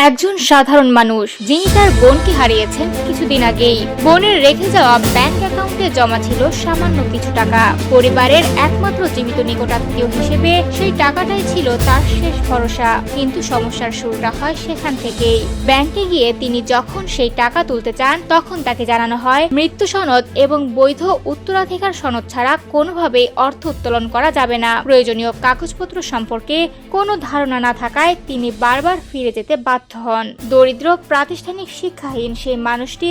একজন সাধারণ মানুষ যিনি তার বোনকে হারিয়েছেন কিছুদিন আগেই। বোনের রেখে যাওয়া ব্যাংক অ্যাকাউন্টে জমা ছিল সামান্য কিছু টাকা। পরিবারের একমাত্র জীবিত নিকটাত্মীয় হিসেবে সেই টাকাটাই ছিল তার শেষ ভরসা। কিন্তু সমস্যার শুরুটা হয় সেখান থেকেই। ব্যাংকে গিয়ে তিনি যখন সেই টাকা তুলতে চান, তখন তাকে জানানো হয় মৃত্যু সনদ এবং বৈধ উত্তরাধিকার সনদ ছাড়া কোনোভাবেই অর্থ উত্তোলন করা যাবে না। প্রয়োজনীয় কাগজপত্র সম্পর্কে কোনো ধারণা না থাকায় তিনি বারবার ফিরে যেতে বাধ্য হন। দরিদ্র, প্রাতিষ্ঠানিক শিক্ষাহীন সেই মানুষটি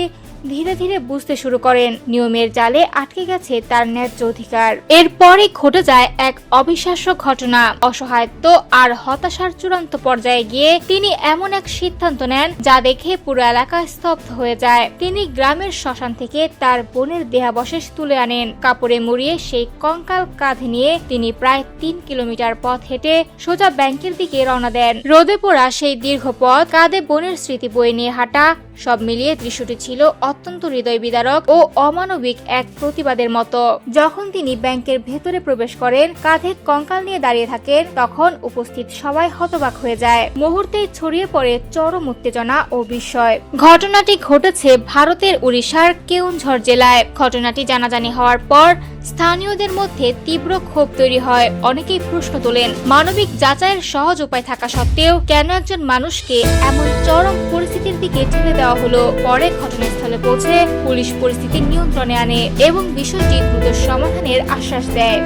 ধীরে ধীরে বুঝতে শুরু করেন নিয়মের জালে আটকে গেছে তার ন্যায্য অধিকার। এরপরে ঘটে যায় এক অবিশ্বাস্য ঘটনা। অসহায়ত্ব আর হতাশার চূড়ান্ত পর্যায়ে গিয়ে তিনি এমন এক সিদ্ধান্ত নেন যা দেখে পুরো এলাকা স্তব্ধ হয়ে যায়। তিনি গ্রামের শ্মশান থেকে তার বোনের দেহাবশেষ তুলে আনেন। কাপড়ে মুড়িয়ে সেই কঙ্কাল কাঁধে নিয়ে তিনি প্রায় 3 কিলোমিটার পথ হেঁটে সোজা ব্যাংকের দিকে রওনা দেন। রোদে পোড়া সেই দীর্ঘ পথ, কাঁধে বোনের স্মৃতি বয়ে নিয়ে হাঁটা, সব মিলিয়ে দৃশ্যটি ছিল অত্যন্ত হৃদয় বিদারক ও অমানবিক এক প্রতিবাদের মতো। যখন তিনি ব্যাংকের ভেতরে প্রবেশ করেন, কাঁধে কঙ্কাল নিয়ে দাঁড়িয়ে থাকেন, তখন উপস্থিত সবাই হতবাক হয়ে যায়। মুহূর্তেই ছড়িয়ে পড়ে চরম উত্তেজনা ও বিস্ময়। ঘটনাটি ঘটেছে ভারতের উড়িষ্যার কেওনঝড় জেলায়। ঘটনাটি জানাজানি হওয়ার পর স্থানীয়দের মধ্যে তীব্র ক্ষোভ তৈরি হয়। অনেকেই প্রশ্ন তোলেন, মানবিক যাচাইয়ের সহজ উপায় থাকা সত্ত্বেও কেন একজন মানুষকে এমন চরম পরিস্থিতির দিকে ঠেলে দেওয়া হলো। পরে ঘটনাস্থলে পৌঁছে পুলিশ পরিস্থিতি নিয়ন্ত্রণে আনে এবং বিষয়টি দ্রুত সমাধানের আশ্বাস দেয়।